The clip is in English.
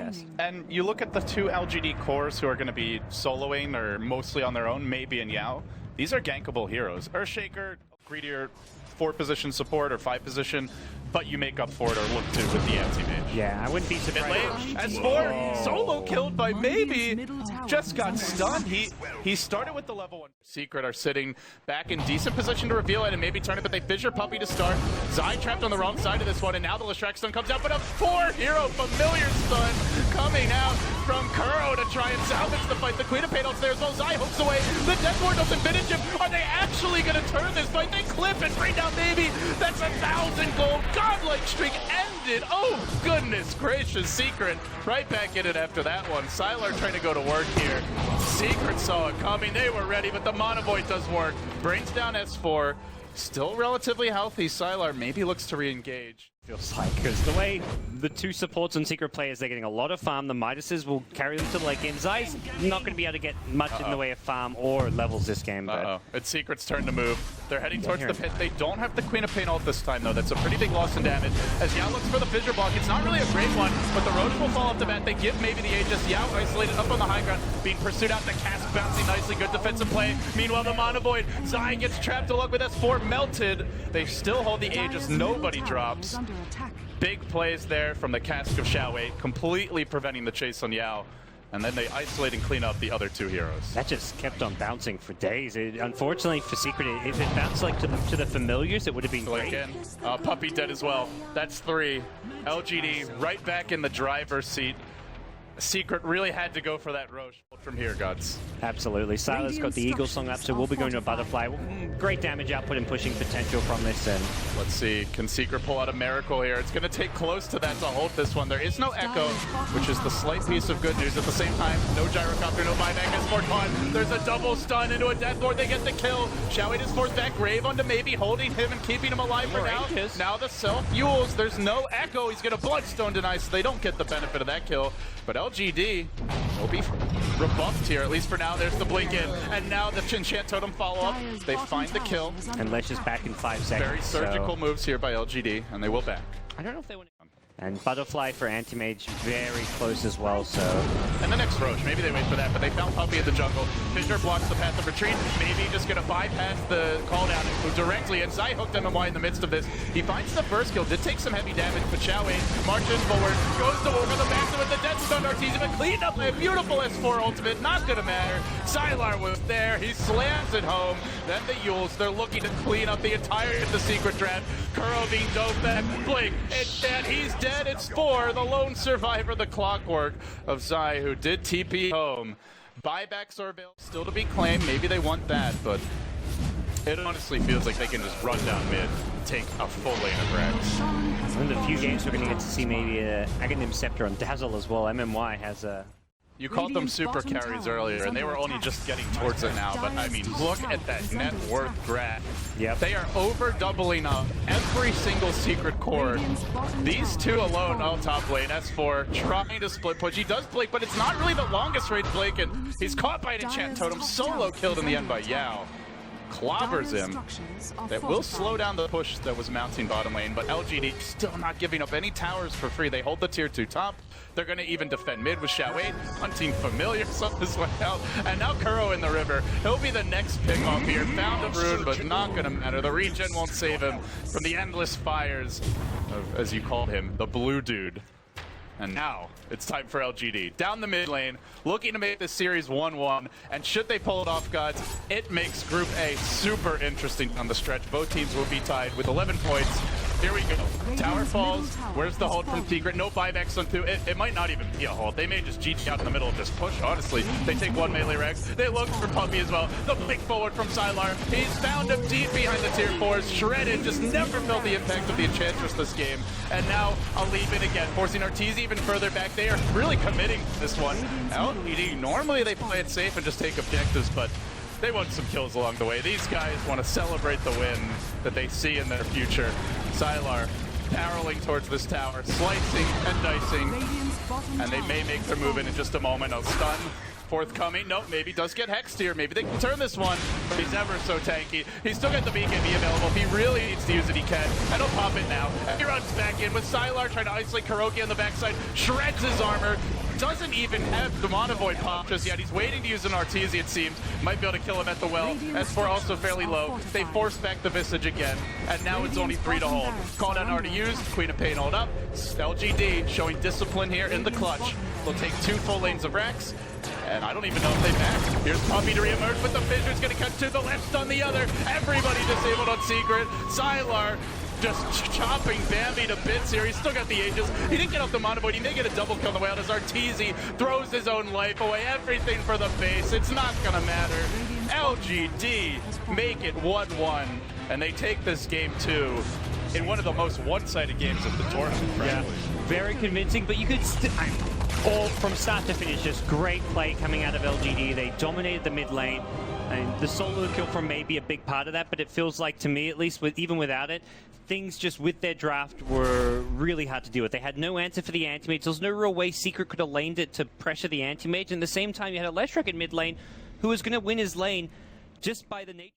contest. And you look at the two LGD cores who are going to be soloing or mostly on their own, Maybe and Yao. These are gankable heroes. Earthshaker, greedier 4-position support or 5-position, but you make up for it or look to with the Anti-Mage. Yeah, I wouldn't be surprised. S4 solo killed by Maybe. Just got stunned. He started with the level 1. Secret are sitting back in decent position to reveal it and maybe turn it, but they Fissure Puppey to start. Zai trapped on the wrong side of this one, and now the Leshrac stun comes out, but a 4-hero familiar stun coming out from Kuro to try and salvage the fight. The Queen of Pain there as well. Zai hooks away. The Death Ward doesn't finish him. Are they actually going to turn this fight? They clip and bring down Maybe. That's 1,000 gold. Godlike streak ended. Oh, goodness gracious. Secret right back in it after that one. Sylar trying to go to work here. Secret saw it coming. They were ready, but the Monovoid does work. Brings down S4. Still relatively healthy. Sylar maybe looks to re-engage. Feels like, because the way the two supports and Secret players, they're getting a lot of farm. The Midases will carry them to the late game. Zai's not going to be able to get much in the way of farm or levels this game. But It's Secret's turn to move. They're heading towards the pit. They don't have the Queen of Pain ult this time, though. That's a pretty big loss in damage. As Yao looks for the Fissure block, it's not really a great one, but the Roach will fall off the bat. They give maybe the Aegis. Yao isolated up on the high ground, being pursued out. The cast bouncing nicely. Good defensive play. Meanwhile, the Monovoid. Zai gets trapped to luck with S4 melted. They still hold the Aegis. Nobody drops. Big plays there from the Cask of Xiaowei, completely preventing the chase on Yao. And then they isolate and clean up the other two heroes. That just kept on bouncing for days. Unfortunately for Secret, if it bounced like to the familiars, it would have been great. Again, Puppey dead as well. That's 3. LGD right back in the driver's seat. Secret really had to go for that Roche from here, Gods. Absolutely. Sylar's got the Eagle Song up, so we'll be going to a Butterfly. Great damage output and pushing potential from this. And let's see, can Secret pull out a miracle here? It's going to take close to that to hold this one. There is no Echo, which is the slight piece of good news. At the same time, no Gyrocopter, no buyback. S4 caught. There's a double stun into a Death Lord. They get the kill. Xiaowei is forced back. Grave onto Maybe, holding him and keeping him alive for now. Now the self-fuels. There's no Echo. He's going to Bloodstone deny, so they don't get the benefit of that kill. But LGD will be rebuffed here, at least for now. There's the blink in, and now the Enchant Totem follow-up. They find the kill. And Lesh is back in 5 seconds. Very surgical moves here by LGD, and they will back. I don't know if they want to... And Butterfly for Anti-Mage, very close as well, so... And the next Roche, maybe they wait for that, but they found Puppey in the jungle. Fissure blocks the path of retreat. Maybe just going to bypass the call down and move directly. And Zai hooked MMY in the midst of this. He finds the first kill, did take some heavy damage, but Xiaowei marches forward, goes to work on the back with the death stun Arteezy, but cleaned up by a beautiful S4 ultimate. Not going to matter. Sylar was there. He slams it home. Then the Yules, they're looking to clean up the entire of the Secret draft. Kuro being doped back. Blink. It's dead. He's dead. It's 4. The lone survivor, the Clockwerk of Zai, who did TP home. Buybacks are available, still to be claimed. Maybe they want that, but it honestly feels like they can just run down mid, take a full lane of Rex. In the few games we're going to get to see maybe a Aghanim Scepter on Dazzle as well. MMY has a... You called them super carries earlier, and they were only just getting towards it now, but I mean, look at that net worth graph. Yep. They are over doubling up every single Secret core. These two alone, top lane, S4 trying to split push. He does blink, but it's not really the longest range blink, and he's caught by an Enchant Totem, solo killed in the end by Yao. Clobbers him. That will slow down the push that was mounting bottom lane, but LGD still not giving up any towers for free. They hold the tier 2 top. They're going to even defend mid with Xiaowei, hunting familiars on his way out. And now Kuro in the river. He'll be the next pick off here. Found a rune, but not going to matter. The regen won't save him from the endless fires of, as you called him, the blue dude. And now, it's time for LGD. Down the mid lane, looking to make this series 1-1. And should they pull it off, Gods, it makes Group A super interesting on the stretch. Both teams will be tied with 11 points. Here we go. Tower falls. Where's the hold from Secret? No buybacks on 2. It might not even be a hold. They may just GG out in the middle and just push, honestly. They take 1 melee Rex. They look for Puppey as well. The blink forward from Sylar. He's found him deep behind the tier 4s. Shredded, just never felt the impact of the Enchantress this game. And now I'll leave it again, forcing Arteezy even further back. They are really committing to this one. LGD, normally they play it safe and just take objectives, but they want some kills along the way. These guys want to celebrate the win that they see in their future. Sylar barreling towards this tower, slicing and dicing, and they may make their move in just a moment. A stun forthcoming. Nope, maybe does get hexed here. Maybe they can turn this one. He's ever so tanky. He's still got the BKB available. If he really needs to use it, he can. And he'll pop it now. And he runs back in with Sylar trying to isolate KuroKy on the backside. Shreds his armor. Doesn't even have the Monovoid pop just yet. He's waiting to use an Arteezy, it seems. Might be able to kill him at the well. S4 also fairly low. They force back the Visage again. And now it's only 3 to hold. Call down already used. Queen of Pain hold up. LGD showing discipline here in the clutch. They'll take 2 full lanes of Rex. And I don't even know if they max. Here's Puppey to reemerge, but the Fissure's gonna cut to the left, stun the other. Everybody disabled on Secret. Sylar just chopping Bambi to bits here. He's still got the Aegis. He didn't get off the Monovoid. He may get a double kill on the way out as Arteezy throws his own life away. Everything for the base. It's not gonna matter. LGD make it 1-1, and they take this game 2 in one of the most one-sided games of the tournament, frankly. Yeah, very convincing, but you could all from start to finish, just great play coming out of LGD. They dominated the mid lane. And the solo kill from may be a big part of that, but it feels like, to me at least, even without it, things just with their draft were really hard to deal with. They had no answer for the Anti-Mage. There was no real way Secret could have laned it to pressure the Anti-Mage. And at the same time, you had a Leshrac in mid lane who was going to win his lane just by the nature.